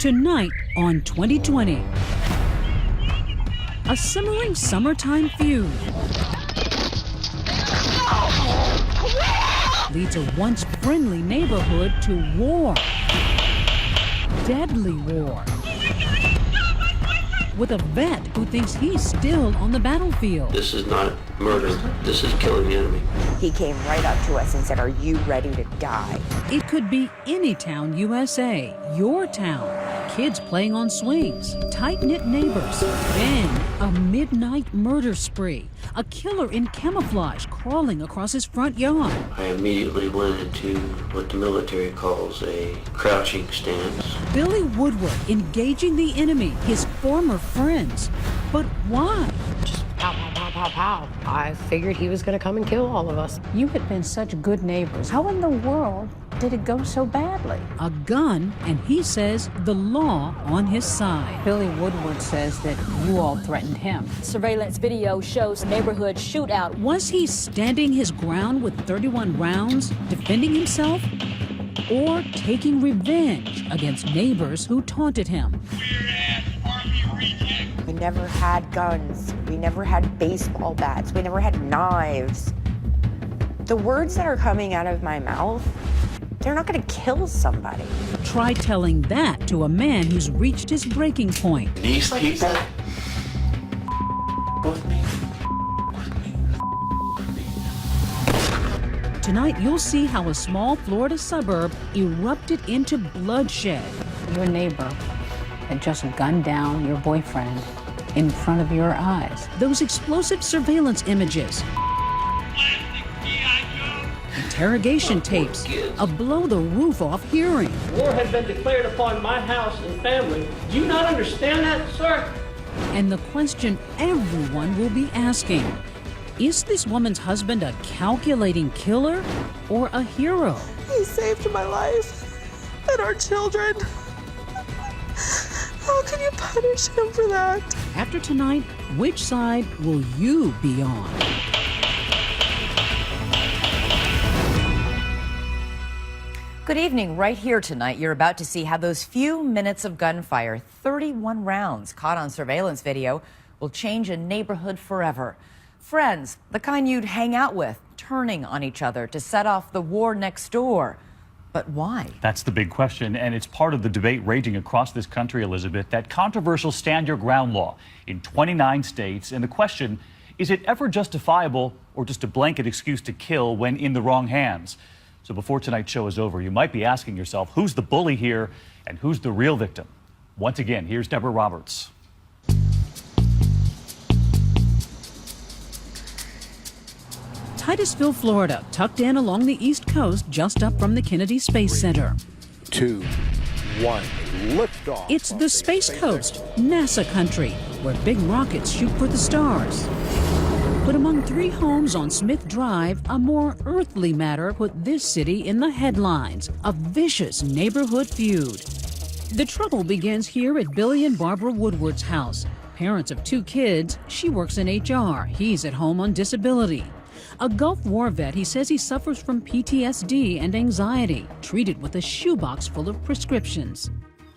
Tonight on 2020. A simmering summertime feud leads a once friendly neighborhood to war. Deadly war. With a vet who thinks he's still on the battlefield. This is not murder. This is killing the enemy. He came right up to us and said, "Are you ready to die?" It could be any town, USA, your town. Kids playing on swings, tight-knit neighbors, then a midnight murder spree. A killer in camouflage crawling across his front yard. I immediately went into what the military calls a crouching stance. Billy Woodward engaging the enemy, his former friends. But why? Just pow, pow, pow, pow, pow. I figured he was going to come and kill all of us. You had been such good neighbors. How in the world did it go so badly? A gun, and he says the law on his side. Billy Woodward says that you all threatened him. Surveillance video shows a neighborhood shootout. Was he standing his ground with 31 rounds, defending himself? Or taking revenge against neighbors who taunted him? We never had guns. We never had baseball bats. We never had knives. The words that are coming out of my mouth, they're not going to kill somebody. Try telling that to a man who's reached his breaking point. These people with me. Tonight, you'll see how a small Florida suburb erupted into bloodshed. Your neighbor had just gunned down your boyfriend in front of your eyes. Those explosive surveillance images. Interrogation tapes, a blow-the-roof-off hearing. War has been declared upon my house and family. Do you not understand that, sir? And the question everyone will be asking, is this woman's husband a calculating killer or a hero? He saved my life and our children. How can you punish him for that? After tonight, which side will you be on? Good evening. Right here tonight, you're about to see how those few minutes of gunfire, 31 rounds caught on surveillance video, will change a neighborhood forever. Friends, the kind you'd hang out with, turning on each other to set off the war next door. But why? That's the big question, and it's part of the debate raging across this country, Elizabeth, that controversial Stand Your Ground law in 29 states. And the question, is it ever justifiable or just a blanket excuse to kill when in the wrong hands? So before tonight's show is over, you might be asking yourself, who's the bully here and who's the real victim? Once again, here's Deborah Roberts. Titusville, Florida, tucked in along the East Coast, just up from the Kennedy Space Center. 2, 1, liftoff. It's the Space Coast, NASA country, where big rockets shoot for the stars. But among 3 homes on Smith Drive, a more earthly matter put this city in the headlines, a vicious neighborhood feud. The trouble begins here at Billy and Barbara Woodward's house. Parents of 2 kids, she works in HR, he's at home on disability. A Gulf War vet, he says he suffers from PTSD and anxiety, treated with a shoebox full of prescriptions.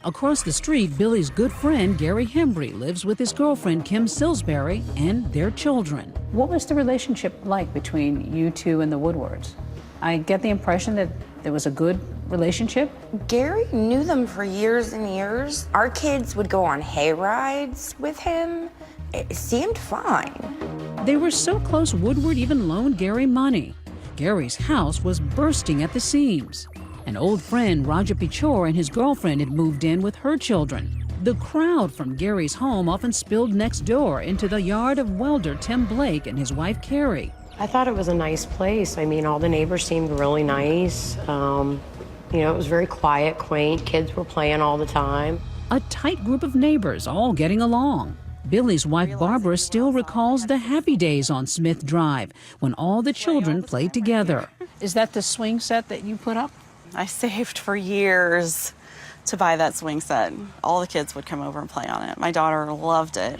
Across the street, Billy's good friend, Gary Hembry, lives with his girlfriend, Kim Salisbury, and their children. What was the relationship like between you two and the Woodwards? I get the impression that there was a good relationship. Gary knew them for years and years. Our kids would go on hay rides with him. It seemed fine. They were so close, Woodward even loaned Gary money. Gary's house was bursting at the seams. An old friend, Roger Pichor, and his girlfriend had moved in with her children. The crowd from Gary's home often spilled next door into the yard of welder Tim Blake and his wife, Carrie. I thought it was a nice place. I mean, all the neighbors seemed really nice. You know, it was very quiet, quaint. Kids were playing all the time. A tight group of neighbors all getting along. Billy's wife, Barbara, still recalls the happy days on Smith Drive when all the children played together. Is that the swing set that you put up? I saved for years to buy that swing set. All the kids would come over and play on it. My daughter loved it.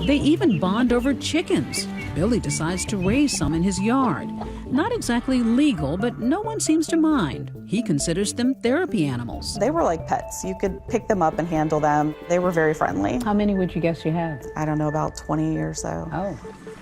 They even bond over chickens. Billy decides to raise some in his yard. Not exactly legal, but no one seems to mind. He considers them therapy animals. They were like pets. You could pick them up and handle them. They were very friendly. How many would you guess you had? I don't know, about 20 or so. Oh.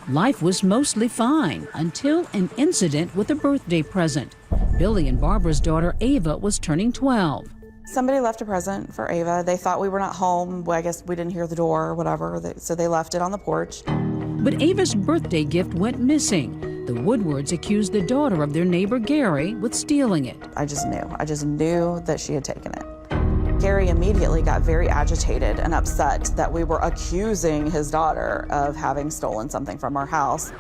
Life was mostly fine until an incident with a birthday present. Billy and Barbara's daughter Ava was turning 12. Somebody left a present for Ava. They thought we were not home. Well, I guess we didn't hear the door or whatever, so they left it on the porch. But Ava's birthday gift went missing. The Woodwards accused the daughter of their neighbor Gary with stealing it. I just knew that she had taken it. Gary immediately got very agitated and upset that we were accusing his daughter of having stolen something from our house.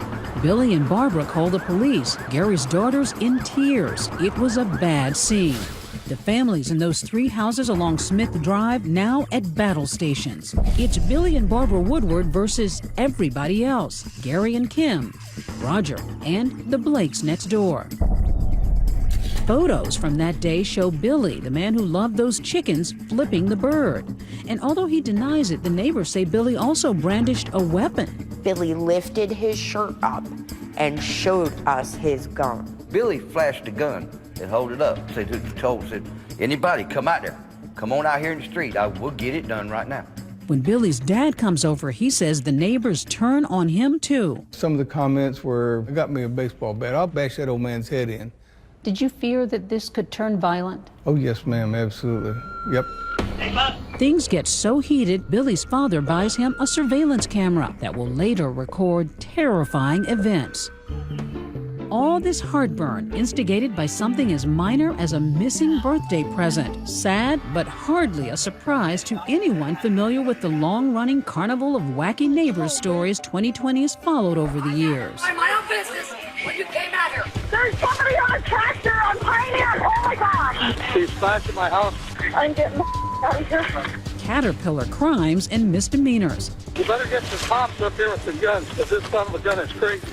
Billy and Barbara called the police. Gary's daughter's in tears. It was a bad scene. The families in those 3 houses along Smith Drive now at battle stations. It's Billy and Barbara Woodward versus everybody else. Gary and Kim, Roger, and the Blakes next door. Photos from that day show Billy, the man who loved those chickens, flipping the bird. And although he denies it, the neighbors say Billy also brandished a weapon. Billy lifted his shirt up and showed us his gun. Billy flashed the gun and hold it up. Said, anybody come out there. Come on out here in the street. We'll get it done right now. When Billy's dad comes over, he says the neighbors turn on him too. Some of the comments were, I got me a baseball bat. I'll bash that old man's head in. Did you fear that this could turn violent? Oh, yes, ma'am, absolutely. Yep. Things get so heated, Billy's father buys him a surveillance camera that will later record terrifying events. All this heartburn instigated by something as minor as a missing birthday present. Sad, but hardly a surprise to anyone familiar with the long-running carnival of wacky neighbors stories 2020 has followed over the years. Mind my own business when you came out here. There's somebody on a tractor on Pioneer. Oh my gosh. He's flashing my house. I'm getting out of here. Caterpillar crimes and misdemeanors. You better get some cops up here with some guns, because this son of a gun is crazy.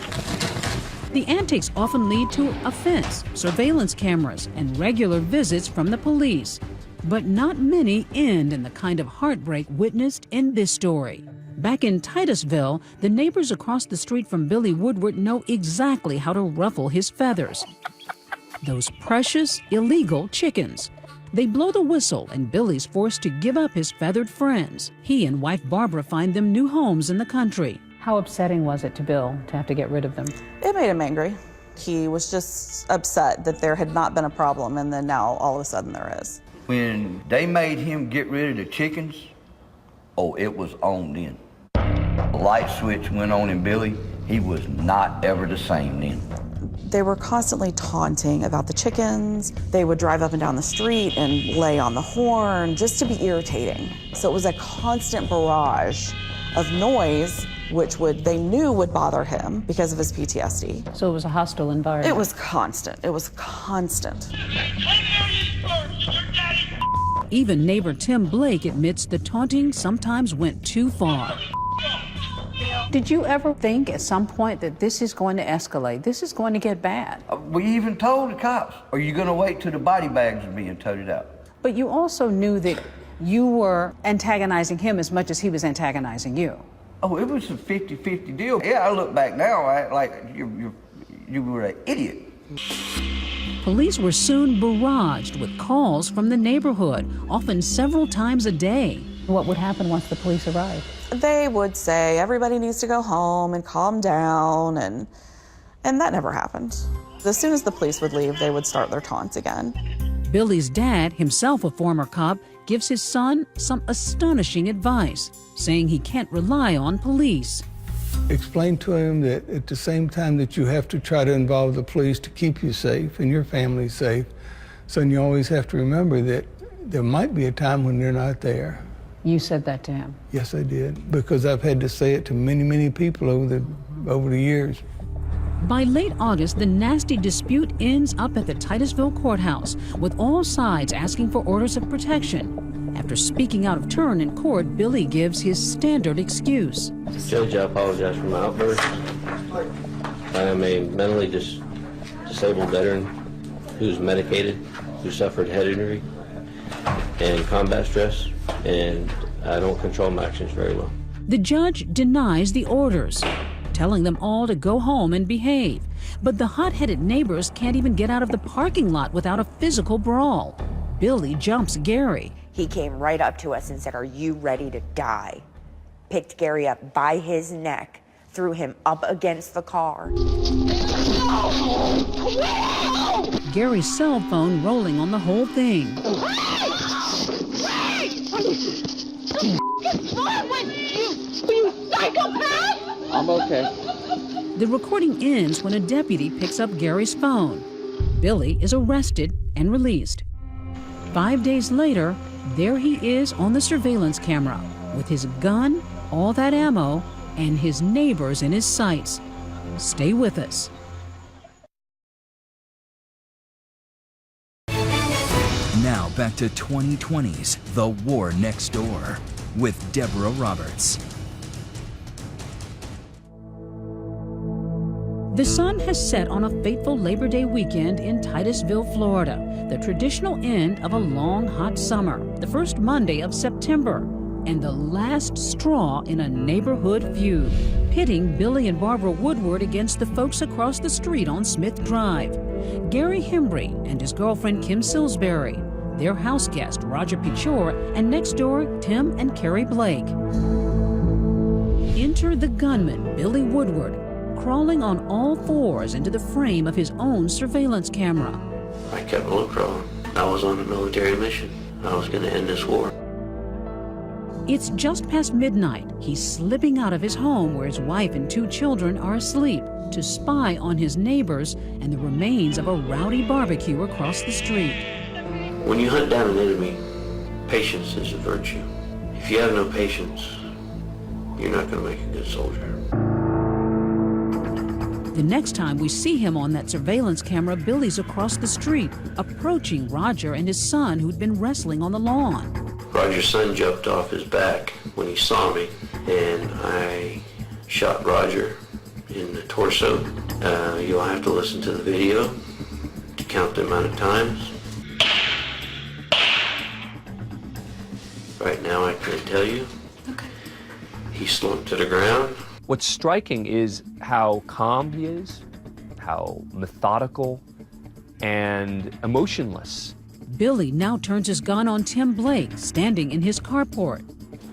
The antics often lead to a fence, surveillance cameras, and regular visits from the police. But not many end in the kind of heartbreak witnessed in this story. Back in Titusville, the neighbors across the street from Billy Woodward know exactly how to ruffle his feathers. Those precious, illegal chickens. They blow the whistle, and Billy's forced to give up his feathered friends. He and wife Barbara find them new homes in the country. How upsetting was it to Bill to have to get rid of them? It made him angry. He was just upset that there had not been a problem, and then now all of a sudden there is. When they made him get rid of the chickens, oh, it was on then. The light switch went on in Billy. He was not ever the same then. They were constantly taunting about the chickens. They would drive up and down the street and lay on the horn just to be irritating. So it was a constant barrage of noise, which they knew would bother him because of his PTSD. So it was a hostile environment? It was constant. It was constant. Even neighbor Tim Blake admits the taunting sometimes went too far. Did you ever think at some point that this is going to escalate? This is going to get bad? We even told the cops, are you going to wait till the body bags are being toted out? But you also knew that you were antagonizing him as much as he was antagonizing you. Oh, it was a 50-50 deal. Yeah, I look back now, like you were an idiot. Police were soon barraged with calls from the neighborhood, often several times a day. What would happen once the police arrived? They would say everybody needs to go home and calm down, and that never happened. As soon as the police would leave, they would start their taunts again. Billy's dad, himself a former cop, gives his son some astonishing advice, saying he can't rely on police. Explain to him that at the same time that you have to try to involve the police to keep you safe and your family safe, son, you always have to remember that there might be a time when they're not there. You said that to him? Yes, I did, because I've had to say it to many, many people over the years. By late August, the nasty dispute ends up at the Titusville courthouse, with all sides asking for orders of protection. After speaking out of turn in court, Billy gives his standard excuse. Judge, I apologize for my outburst. I am a mentally disabled veteran who's medicated, who suffered head injury and combat stress, and I don't control my actions very well. The judge denies the orders, telling them all to go home and behave. But the hot-headed neighbors can't even get out of the parking lot without a physical brawl. Billy jumps Gary. He came right up to us and said, "Are you ready to die?" Picked Gary up by his neck, threw him up against the car. Gary's cell phone rolling on the whole thing. You psychopath! I'm okay. The recording ends when a deputy picks up Gary's phone. Billy is arrested and released. 5 days later, there he is on the surveillance camera with his gun, all that ammo, and his neighbors in his sights. Stay with us. Now back to 2020's The War Next Door with Deborah Roberts. The sun has set on a fateful Labor Day weekend in Titusville, Florida, the traditional end of a long, hot summer, the first Monday of September, and the last straw in a neighborhood feud, pitting Billy and Barbara Woodward against the folks across the street on Smith Drive. Gary Hembry and his girlfriend Kim Salisbury, their house guest Roger Pichor, and next door Tim and Carrie Blake. Enter the gunman, Billy Woodward, crawling on all fours into the frame of his own surveillance camera. I kept on crawling. I was on a military mission. I was going to end this war. It's just past midnight. He's slipping out of his home where his wife and 2 children are asleep to spy on his neighbors and the remains of a rowdy barbecue across the street. When you hunt down an enemy, patience is a virtue. If you have no patience, you're not going to make a good soldier. The next time we see him on that surveillance camera, Billy's across the street, approaching Roger and his son who'd been wrestling on the lawn. Roger's son jumped off his back when he saw me, and I shot Roger in the torso. You'll have to listen to the video to count the amount of times. Right now I can't tell you. Okay. He slumped to the ground. What's striking is how calm he is, how methodical and emotionless. Billy now turns his gun on Tim Blake, standing in his carport.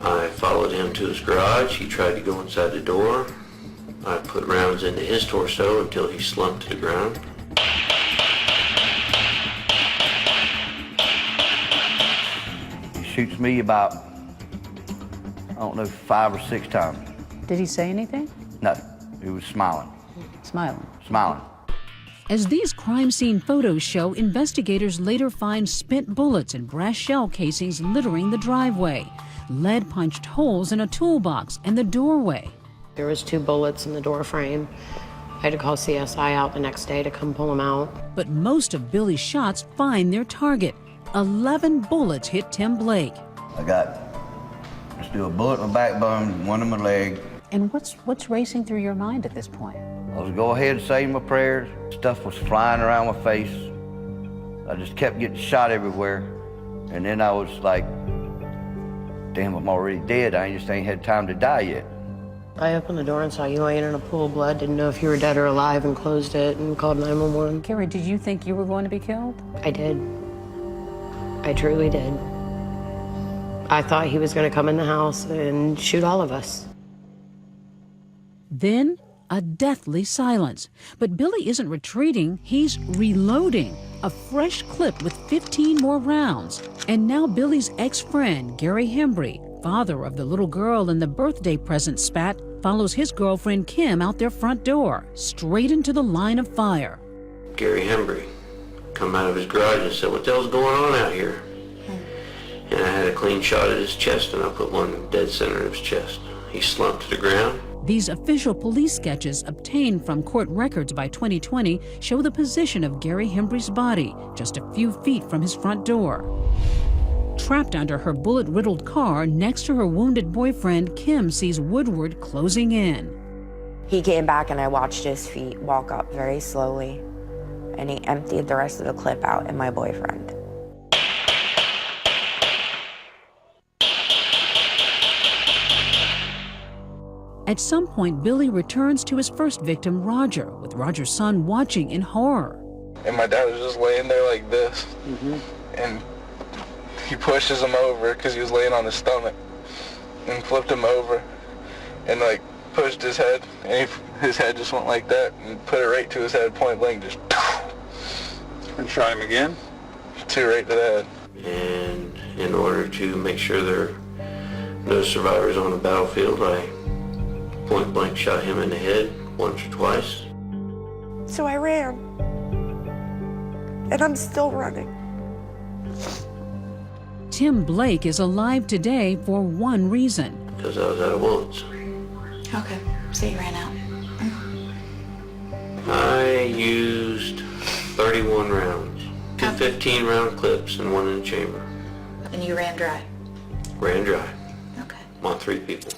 I followed him to his garage. He tried to go inside the door. I put rounds into his torso until he slumped to the ground. He shoots me about, I don't know, 5 or 6 times. Did he say anything? No, he was smiling. Smiling. Smiling. As these crime scene photos show, investigators later find spent bullets and brass shell casings littering the driveway, lead-punched holes in a toolbox and the doorway. There was 2 bullets in the door frame. I had to call CSI out the next day to come pull them out. But most of Billy's shots find their target. 11 bullets hit Tim Blake. I got still a bullet in my backbone, 1 in my leg. And what's racing through your mind at this point? I was go ahead and say my prayers. Stuff was flying around my face. I just kept getting shot everywhere. And then I was like, damn, I'm already dead. I just ain't had time to die yet. I opened the door and saw you laying in a pool of blood, didn't know if you were dead or alive, and closed it and called 911. Carrie, did you think you were going to be killed? I did. I truly did. I thought he was going to come in the house and shoot all of us. Then a deathly silence. But Billy isn't retreating, he's reloading. A fresh clip with 15 more rounds. And now Billy's ex-friend, Gary Hembry, father of the little girl in the birthday present spat, follows his girlfriend Kim out their front door, straight into the line of fire. Gary Hembry come out of his garage and said, "What the hell's going on out here?" And I had a clean shot at his chest, and I put one dead center of his chest. He slumped to the ground. These official police sketches obtained from court records by 2020 show the position of Gary Hembry's body just a few feet from his front door. Trapped under her bullet-riddled car next to her wounded boyfriend, Kim sees Woodward closing in. He came back and I watched his feet walk up very slowly, and he emptied the rest of the clip out at my boyfriend. At some point, Billy returns to his first victim, Roger, with Roger's son watching in horror. And my dad was just laying there like this. And he pushes him over because he was laying on his stomach and flipped him over and like pushed his head. And his head just went like that and put it right to his head, point blank, just. And shot him again? Two right to the head. And in order to make sure there are no survivors on the battlefield, I point blank shot him in the head once or twice. So I ran. And I'm still running. Tim Blake is alive today for one reason. Because I was out of bullets. Okay, so you ran out. I used 31 rounds. Two 15-round clips and one in the chamber. And you ran dry? Ran dry. Okay. On 3 people.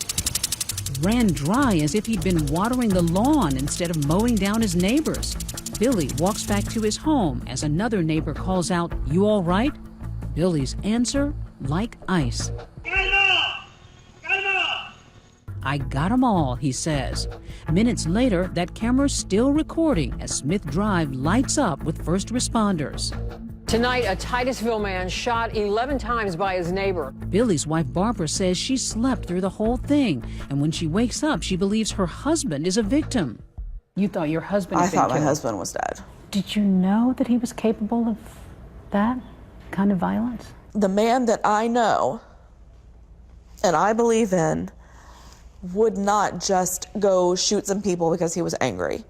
Ran dry as if he'd been watering the lawn instead of mowing down his neighbors. Billy walks back to his home as another neighbor calls out, "You all right?" Billy's answer, like ice. "I got 'em all," he says. Minutes later, that camera's still recording as Smith Drive lights up with first responders. Tonight, a Titusville man shot 11 times by his neighbor. Billy's wife, Barbara, says she slept through the whole thing, and when she wakes up, she believes her husband is a victim. You thought your husband had I been thought my killed. husband was dead. Did you know that he was capable of that kind of violence? The man that I know and I believe in would not just go shoot some people because he was angry.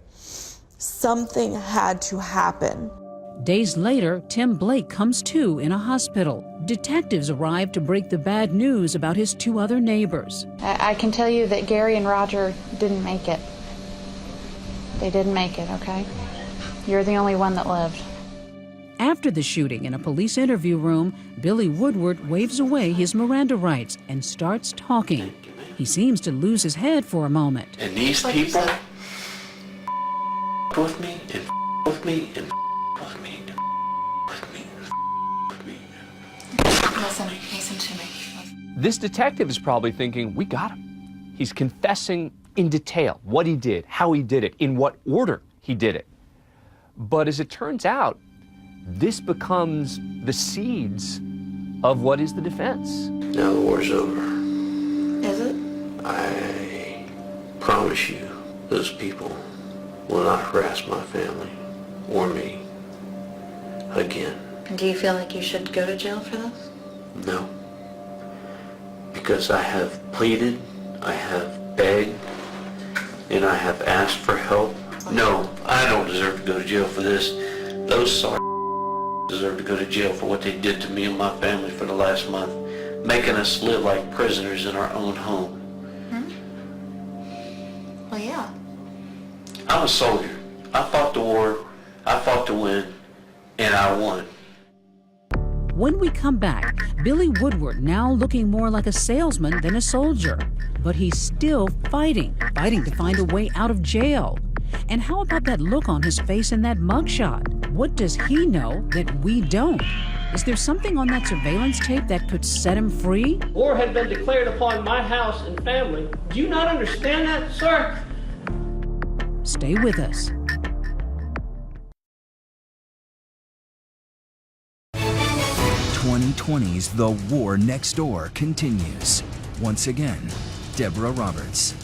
Something had to happen. Days later, Tim Blake comes to in a hospital. Detectives arrive to break the bad news about his 2 other neighbors. I can tell you that Gary and Roger didn't make it. They didn't make it, okay? You're the only one that lived. After the shooting in a police interview room, Billy Woodward waves away his Miranda rights and starts talking. He seems to lose his head for a moment. And these people with me and with me and with me and with me and with me. Listen to me. This detective is probably thinking, we got him. He's confessing in detail what he did, how he did it, in what order he did it. But as it turns out, this becomes the seeds of what is the defense. Now the war's over. Is it? I promise you, those people will not harass my family or me again. Do you feel like you should go to jail for this? No. Because I have pleaded, I have begged, and I have asked for help. No, I don't deserve to go to jail for this. Those sorry deserve to go to jail for what they did to me and my family for the last month, making us live like prisoners in our own home. Well, yeah. I'm a soldier. I fought the war, I fought to win, and I won. When we come back, Billy Woodward now looking more like a salesman than a soldier. But he's still fighting to find a way out of jail. And how about that look on his face in that mugshot? What does he know that we don't? Is there something on that surveillance tape that could set him free? War had been declared upon my house and family. Do you not understand that, sir? Stay with us. 2020's The War Next Door continues. Once again, Deborah Roberts.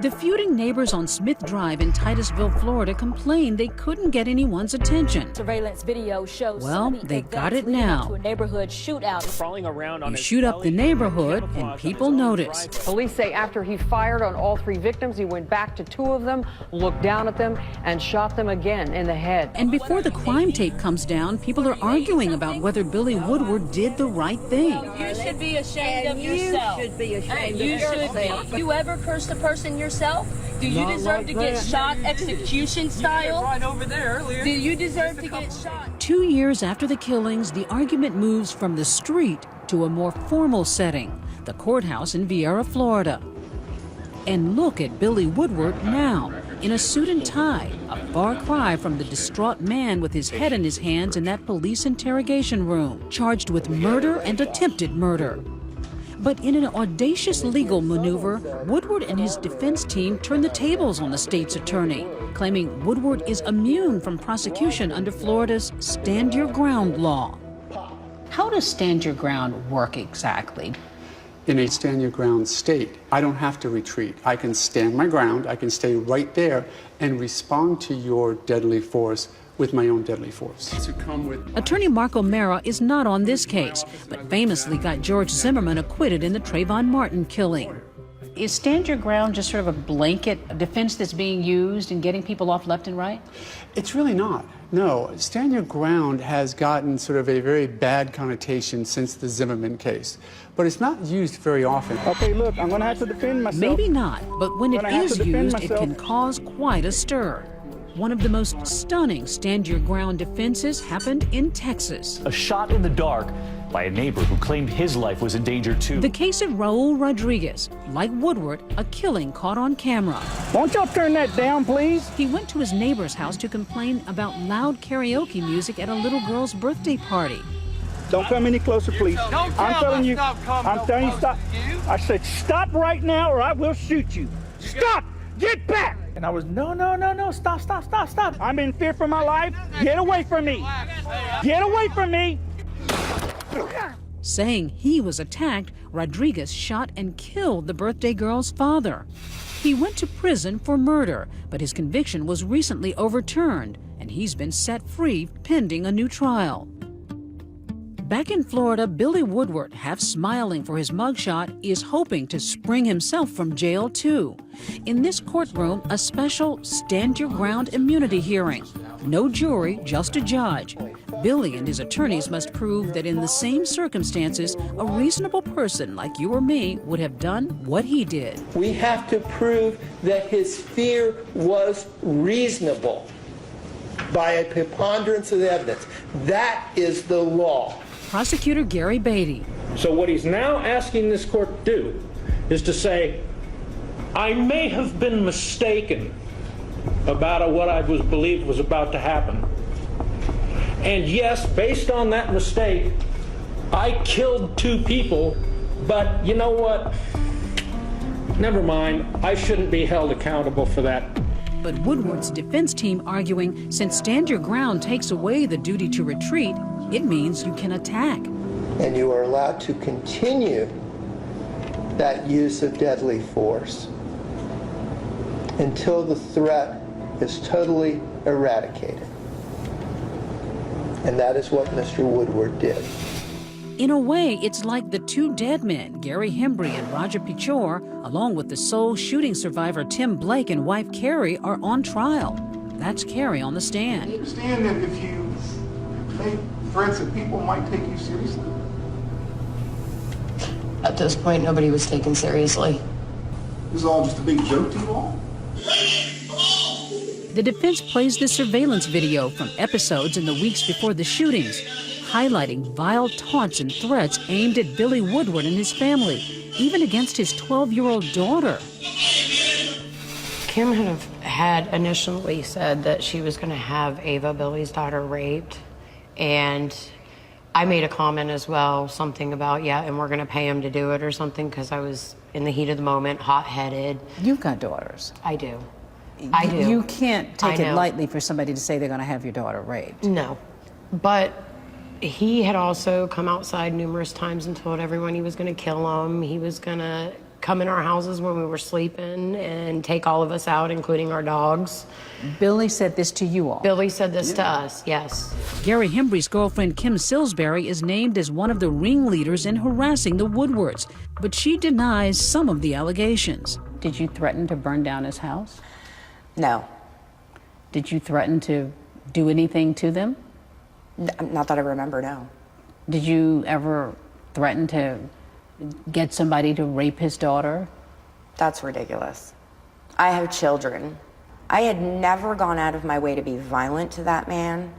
The feuding neighbors on Smith Drive in Titusville, Florida complained they couldn't get anyone's attention. Surveillance video shows Well, they got it now. to a neighborhood shootout. Crawling around on You shoot up the neighborhood and people notice. Police say after he fired on all 3 victims, he went back to 2 of them, looked down at them, and shot them again in the head. And before the crime tape comes down, people are arguing about whether Billy Woodward did the right thing. You should be ashamed of yourself. You should be ashamed of yourself. You ever cursed a person yourself? Do you deserve to get shot execution style? Right over there earlier. Do you deserve to get shot? 2 years after the killings, the argument moves from the street to a more formal setting, the courthouse in Viera, Florida. And look at Billy Woodward now, in a suit and tie, a far cry from the distraught man with his head in his hands in that police interrogation room, charged with murder and attempted murder. But in an audacious legal maneuver, Woodward and his defense team turned the tables on the state's attorney, claiming Woodward is immune from prosecution under Florida's Stand Your Ground law. How does stand your ground work exactly? In a stand your ground state, I don't have to retreat. I can stand my ground, I can stay right there and respond to your deadly force with my own deadly force. To come with Attorney Mark O'Mara is not on this case, but famously got George Zimmerman acquitted in the Trayvon Martin killing. Is stand your ground just sort of a blanket defense that's being used in getting people off left and right? It's really not. No, stand your ground has gotten sort of a very bad connotation since the Zimmerman case, but it's not used very often. Okay, look, I'm gonna have to defend myself. Maybe not, but when it is used, it myself. can cause quite a stir. One of the most stunning stand your ground defenses happened in Texas. A shot in the dark by a neighbor who claimed his life was in danger too. The case of Raul Rodriguez, like Woodward, a killing caught on camera. Won't y'all turn that down, please? He went to his neighbor's house to complain about loud karaoke music at a little girl's birthday party. Don't come any closer, please. I'm telling you, stop. I said stop right now or I will shoot you. Stop! Get back! And I was, no, stop. I'm in fear for my life. Get away from me. Get away from me. Saying he was attacked, Rodriguez shot and killed the birthday girl's father. He went to prison for murder, but his conviction was recently overturned, and he's been set free pending a new trial. Back in Florida, Billy Woodward, half smiling for his mugshot, is hoping to spring himself from jail too. In this courtroom, a special Stand Your Ground immunity hearing. No jury, just a judge. Billy and his attorneys must prove that in the same circumstances, a reasonable person like you or me would have done what he did. We have to prove that his fear was reasonable by a preponderance of the evidence. That is the law. Prosecutor Gary Beatty. So what he's now asking this court to do is to say, I may have been mistaken about what I believed was about to happen. And yes, based on that mistake, I killed 2 people, but you know what? Never mind, I shouldn't be held accountable for that. But Woodward's defense team arguing, since Stand Your Ground takes away the duty to retreat, it means you can attack. And you are allowed to continue that use of deadly force until the threat is totally eradicated. And that is what Mr. Woodward did. In a way, it's like the 2 dead men, Gary Hembry and Roger Pichor, along with the sole shooting survivor Tim Blake and wife Carrie, are on trial. That's Carrie on the stand. I understand that if you make threats that people might take you seriously. At this point, nobody was taken seriously. This is all just a big joke to you all? The defense plays the surveillance video from episodes in the weeks before the shootings, highlighting vile taunts and threats aimed at Billy Woodward and his family, even against his 12-year-old daughter. Kim had initially said that she was going to have Ava, Billy's daughter, raped. And I made a comment as well, something about, yeah, and we're going to pay him to do it or something, because I was in the heat of the moment, hot-headed. You've got daughters. I do. I do. You can't take it lightly for somebody to say they're going to have your daughter raped. No. But he had also come outside numerous times and told everyone he was going to kill them. He was going to come in our houses when we were sleeping and take all of us out, including our dogs. Billy said this to you all? Billy said this to us, yes. Gary Hembry's girlfriend, Kim Sillsbury, is named as one of the ringleaders in harassing the Woodwards, but she denies some of the allegations. Did you threaten to burn down his house? No. Did you threaten to do anything to them? Not that I remember, no. Did you ever threaten to get somebody to rape his daughter? That's ridiculous. I have children. I had never gone out of my way to be violent to that man,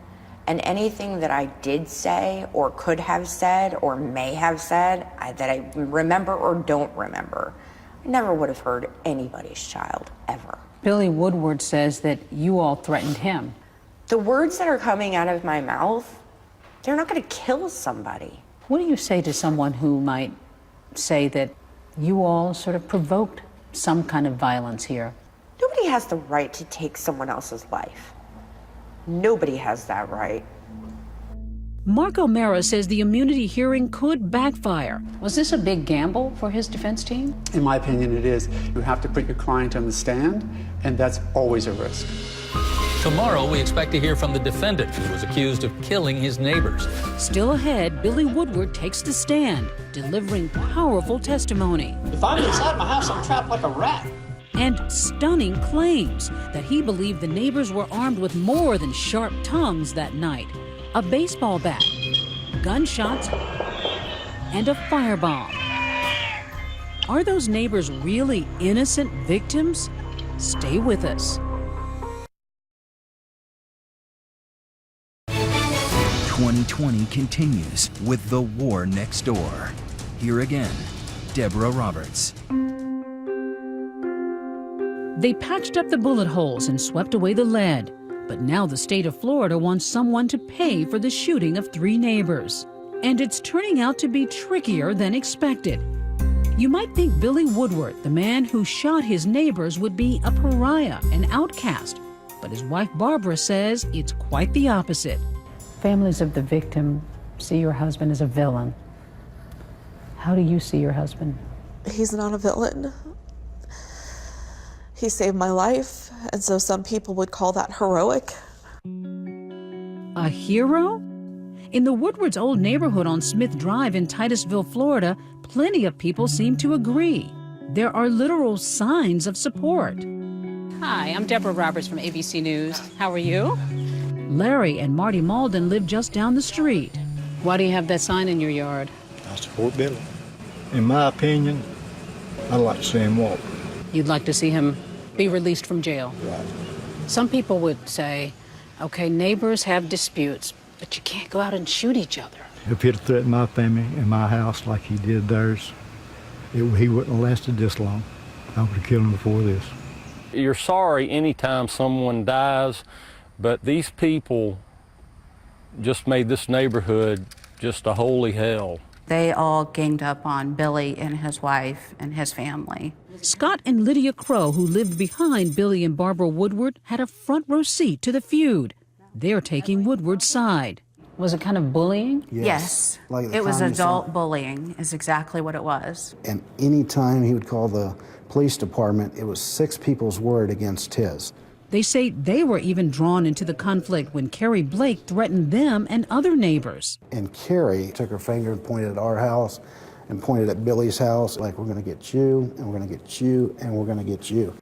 and anything that I did say or could have said or may have said that I remember or don't remember, I never would have hurt anybody's child, ever. Billy Woodward says that you all threatened him. The words that are coming out of my mouth, they're not going to kill somebody. What do you say to someone who might say that you all sort of provoked some kind of violence here. Nobody has the right to take someone else's life. Nobody has that right. Mark O'Mara says the immunity hearing could backfire. Was this a big gamble for his defense team? In my opinion, it is. You have to put your client on the stand, and that's always a risk. Tomorrow, we expect to hear from the defendant who was accused of killing his neighbors. Still ahead, Billy Woodward takes the stand, delivering powerful testimony. If I'm inside my house, I'm trapped like a rat. And stunning claims that he believed the neighbors were armed with more than sharp tongues that night. A baseball bat, gunshots, and a firebomb. Are those neighbors really innocent victims? Stay with us. 2020 continues with The War Next Door. Here again, Deborah Roberts. They patched up the bullet holes and swept away the lead. But now the state of Florida wants someone to pay for the shooting of 3 neighbors. And it's turning out to be trickier than expected. You might think Billy Woodward, the man who shot his neighbors, would be a pariah, an outcast. But his wife Barbara says it's quite the opposite. Families of the victim see your husband as a villain. How do you see your husband? He's not a villain. He saved my life, and so some people would call that heroic. A hero? In the Woodwards' old neighborhood on Smith Drive in Titusville, Florida, plenty of people seem to agree. There are literal signs of support. Hi, I'm Deborah Roberts from ABC News. How are you? Larry and Marty Malden live just down the street. Why do you have that sign in your yard? I support Billy. In my opinion, I'd like to see him walk. You'd like to see him be released from jail? Right. Some people would say, okay, neighbors have disputes, but you can't go out and shoot each other. If he'd threatened my family and my house like he did theirs, he wouldn't have lasted this long. I would have killed him before this. You're sorry anytime someone dies, but these people just made this neighborhood just a holy hell. They all ganged up on Billy and his wife and his family. Scott and Lydia Crow, who lived behind Billy and Barbara Woodward, had a front row seat to the feud. They're taking Woodward's side. Was it kind of bullying? Yes. Like it was adult bullying is exactly what it was. And any time he would call the police department, it was 6 people's word against his. They say they were even drawn into the conflict when Carrie Blake threatened them and other neighbors. And Carrie took her finger and pointed at our house and pointed at Billy's house, like, we're going to get you, and we're going to get you, and we're going to get you.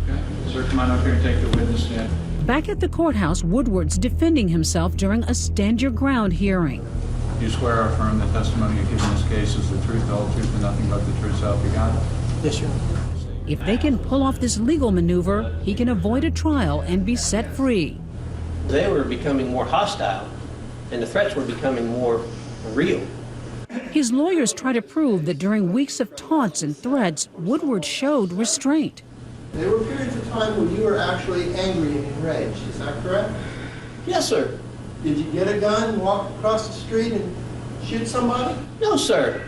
Okay. Sir, come on up here and take the witness stand. Back at the courthouse, Woodward's defending himself during a stand your ground hearing. Do you swear or affirm the testimony you give in this case is the truth, the whole truth, and nothing but the truth, so help you God? Yes, sir. If they can pull off this legal maneuver, he can avoid a trial and be set free. They were becoming more hostile, and the threats were becoming more real. His lawyers try to prove that during weeks of taunts and threats, Woodward showed restraint. There were periods of time when you were actually angry and enraged, is that correct? Yes, sir. Did you get a gun, walk across the street, and shoot somebody? No, sir.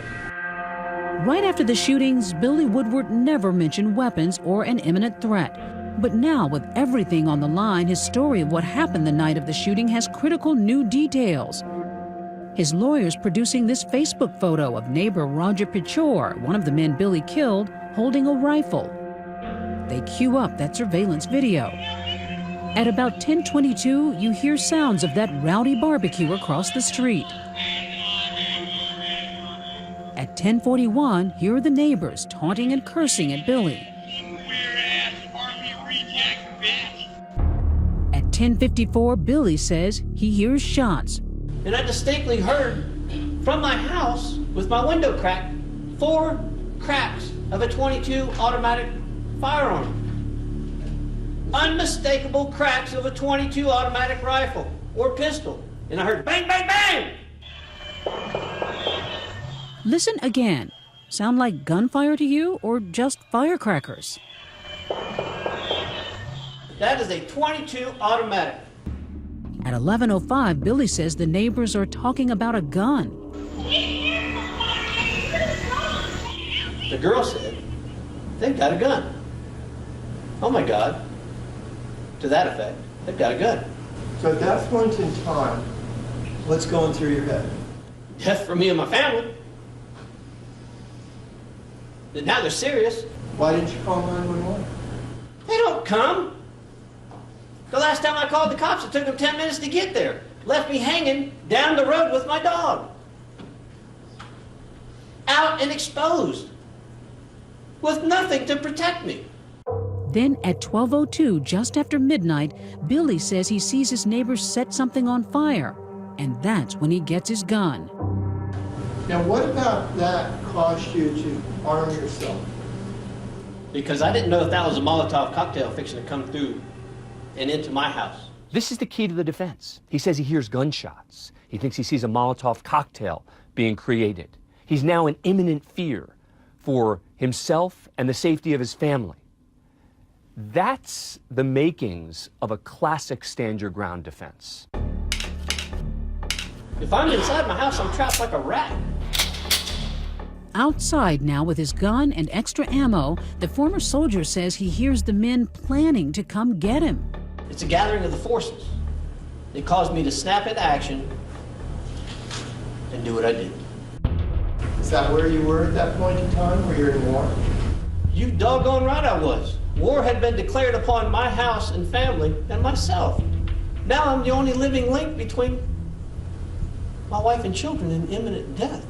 Right after the shootings, Billy Woodward never mentioned weapons or an imminent threat. But now, with everything on the line, his story of what happened the night of the shooting has critical new details. His lawyers producing this Facebook photo of neighbor Roger Pichor, one of the men Billy killed, holding a rifle. They cue up that surveillance video. At about 10:22, you hear sounds of that rowdy barbecue across the street. At 10:41, here are the neighbors taunting and cursing at Billy. At 10:54, Billy says he hears shots. And I distinctly heard from my house, with my window cracked, 4 cracks of a .22 automatic firearm. Unmistakable cracks of a .22 automatic rifle or pistol. And I heard bang, bang, bang! Listen again. Sound like gunfire to you or just firecrackers? That is a .22 automatic. At 11:05, Billy says the neighbors are talking about a gun. The girl said, they've got a gun. Oh my God. To that effect, they've got a gun. So at that point in time, what's going through your head? Death for me and my family. And now they're serious. Why didn't you call 911? They don't come. The last time I called the cops, it took them 10 minutes to get there. Left me hanging down the road with my dog. Out and exposed. With nothing to protect me. Then at 12:02, just after midnight, Billy says he sees his neighbors set something on fire. And that's when he gets his gun. Now, what about that caused you to arm yourself? Because I didn't know if that was a Molotov cocktail fixing to come through and into my house. This is the key to the defense. He says he hears gunshots. He thinks he sees a Molotov cocktail being created. He's now in imminent fear for himself and the safety of his family. That's the makings of a classic stand your ground defense. If I'm inside my house, I'm trapped like a rat. Outside now with his gun and extra ammo, the former soldier says he hears the men planning to come get him. It's a gathering of the forces. It caused me to snap into action and do what I did. Is that where you were at that point in time, where you're in war? You doggone right I was. War had been declared upon my house and family and myself. Now I'm the only living link between my wife and children in imminent death.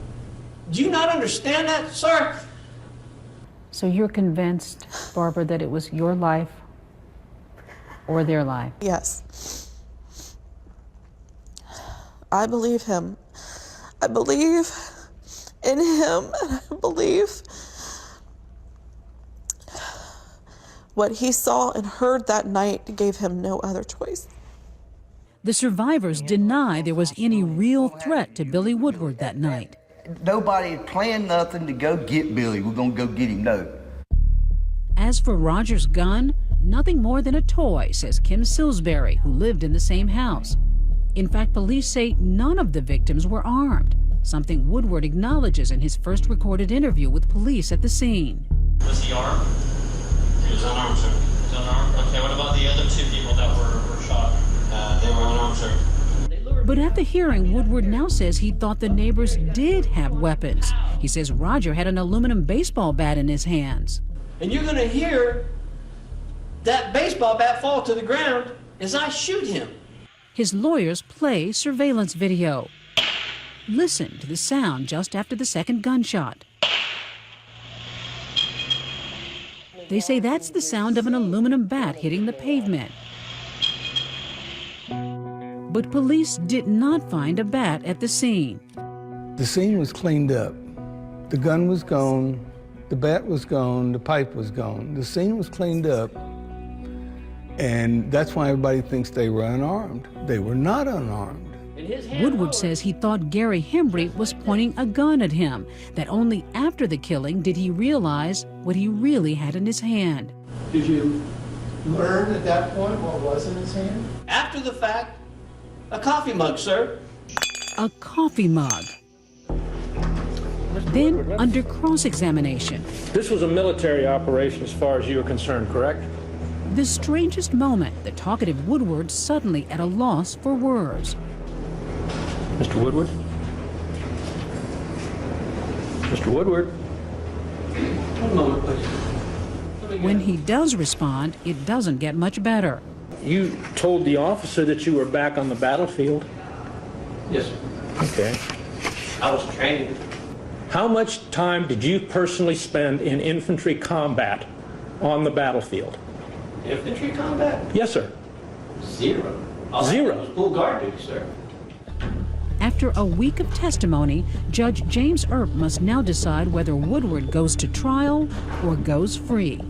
Do you not understand that, sir? So you're convinced, Barbara, that it was your life or their life? Yes. I believe him. I believe in him, and I believe what he saw and heard that night gave him no other choice. The survivors deny there was any real threat to Billy Woodward that night. Nobody had planned nothing to go get Billy. We're gonna go get him, no. As for Roger's gun, nothing more than a toy, says Kim Sillsbury, who lived in the same house. In fact, police say none of the victims were armed, something Woodward acknowledges in his first recorded interview with police at the scene. Was he armed? He was unarmed, sir. He was unarmed? Okay, what about the other two people that were shot? They were unarmed, sir. But at the hearing, Woodward now says he thought the neighbors did have weapons. He says Roger had an aluminum baseball bat in his hands. And you're going to hear that baseball bat fall to the ground as I shoot him. His lawyers play surveillance video. Listen to the sound just after the second gunshot. They say that's the sound of an aluminum bat hitting the pavement. But police did not find a bat at the scene. The scene was cleaned up. The gun was gone, the bat was gone, the pipe was gone. The scene was cleaned up, and that's why everybody thinks they were unarmed. They were not unarmed. Woodward says he thought Gary Hembry was pointing a gun at him, that only after the killing did he realize what he really had in his hand. Did you learn at that point what was in his hand? After the fact, a coffee mug, sir. A coffee mug. Then, under cross-examination, This was a military operation as far as you are concerned, correct? the strangest moment, the talkative Woodward suddenly at a loss for words. Mr. Woodward? Mr. Woodward? One moment, please. When he does respond, it doesn't get much better. You told the officer that you were back on the battlefield? Yes, sir. Okay. I was trained. How much time did you personally spend in infantry combat on the battlefield? Infantry combat? Yes, sir. Zero. Zero? Full guard duty, sir. After a week of testimony, Judge James Earp must now decide whether Woodward goes to trial or goes free.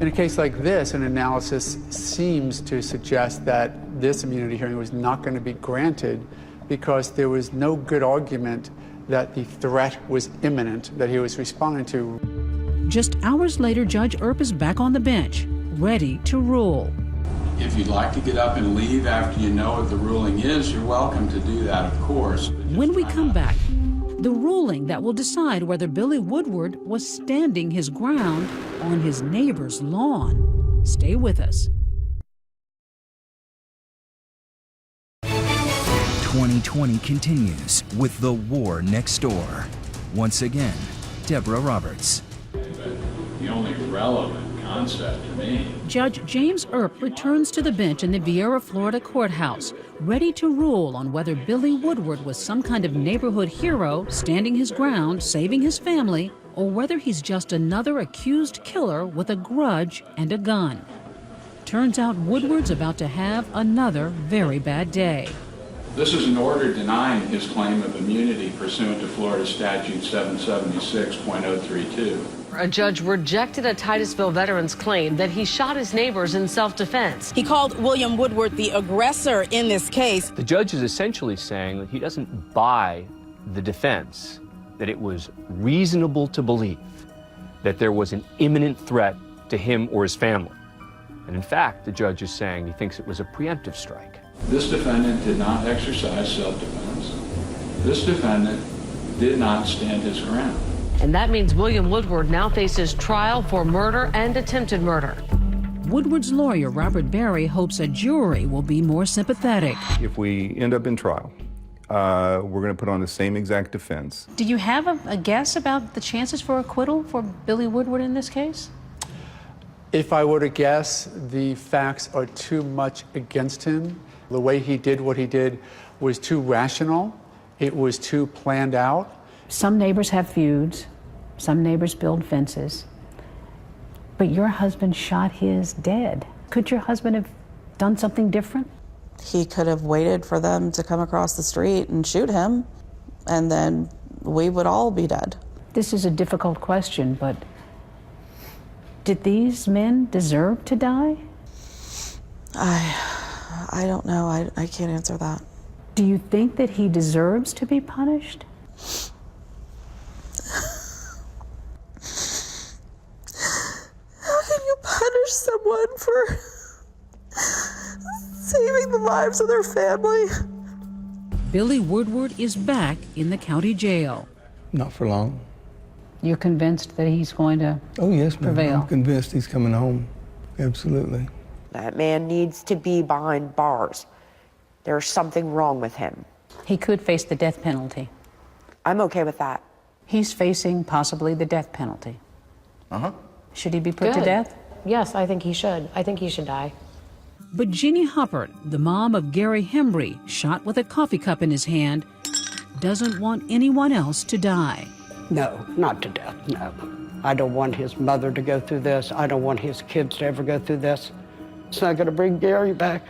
In a case like this, an analysis seems to suggest that this immunity hearing was not going to be granted because there was no good argument that the threat was imminent, that he was responding to. Just hours later, Judge Earp is back on the bench, ready to rule. If you'd like to get up and leave after you know what the ruling is, you're welcome to do that, of course. When we come back, the ruling that will decide whether Billy Woodward was standing his ground on his neighbor's lawn. Stay with us. 2020 continues with The War Next Door. Once again, Deborah Roberts. The only relevant concept to me. Judge James Earp returns to the bench in the Viera, Florida courthouse, ready to rule on whether Billy Woodward was some kind of neighborhood hero standing his ground, saving his family, or whether he's just another accused killer with a grudge and a gun. Turns out Woodward's about to have another very bad day. This is an order denying his claim of immunity pursuant to Florida Statute 776.032. A judge rejected a Titusville veteran's claim that he shot his neighbors in self-defense. He called William Woodward the aggressor in this case. The judge is essentially saying that he doesn't buy the defense, that it was reasonable to believe that there was an imminent threat to him or his family. And in fact, the judge is saying he thinks it was a preemptive strike. This defendant did not exercise self-defense. This defendant did not stand his ground. And that means William Woodward now faces trial for murder and attempted murder. Woodward's lawyer, Robert Berry, hopes a jury will be more sympathetic. If we end up in trial, we're going to put on the same exact defense. Do you have a guess about the chances for acquittal for Billy Woodward in this case? If I were to guess, the facts are too much against him. The way he did what he did was too rational. It was too planned out. Some neighbors have feuds. Some neighbors build fences. But your husband shot his dead. Could your husband have done something different? He could have waited for them to come across the street and shoot him, and then we would all be dead. This is a difficult question, but did these men deserve to die? I don't know. I can't answer that. Do you think that he deserves to be punished? How can you punish someone for saving the lives of their family? Billy Woodward is back in the county jail. Not for long. You're convinced that he's going to prevail? I'm convinced he's coming home. Absolutely. That man needs to be behind bars. There's something wrong with him. He could face the death penalty. I'm okay with that. He's facing possibly the death penalty. Uh-huh. Should he be put to Good. death? Yes, I think he should. I think he should die. But Ginny Huppert, the mom of Gary Hembry, shot with a coffee cup in his hand, doesn't want anyone else to die. No, not to death, no. I don't want his mother to go through this. I don't want his kids to ever go through this. It's not going to bring Gary back.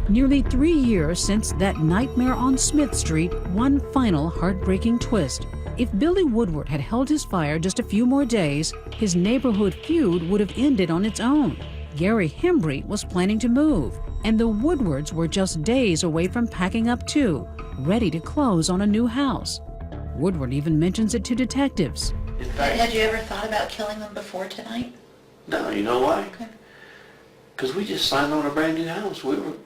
Nearly 3 years since that nightmare on Smith Street, one final heartbreaking twist. If Billy Woodward had held his fire just a few more days, his neighborhood feud would have ended on its own. Gary Hembry was planning to move, and the Woodwards were just days away from packing up too, ready to close on a new house. Woodward even mentions it to detectives. Had you ever thought about killing them before tonight? No, you know why? Because we just signed on a brand new house. We're going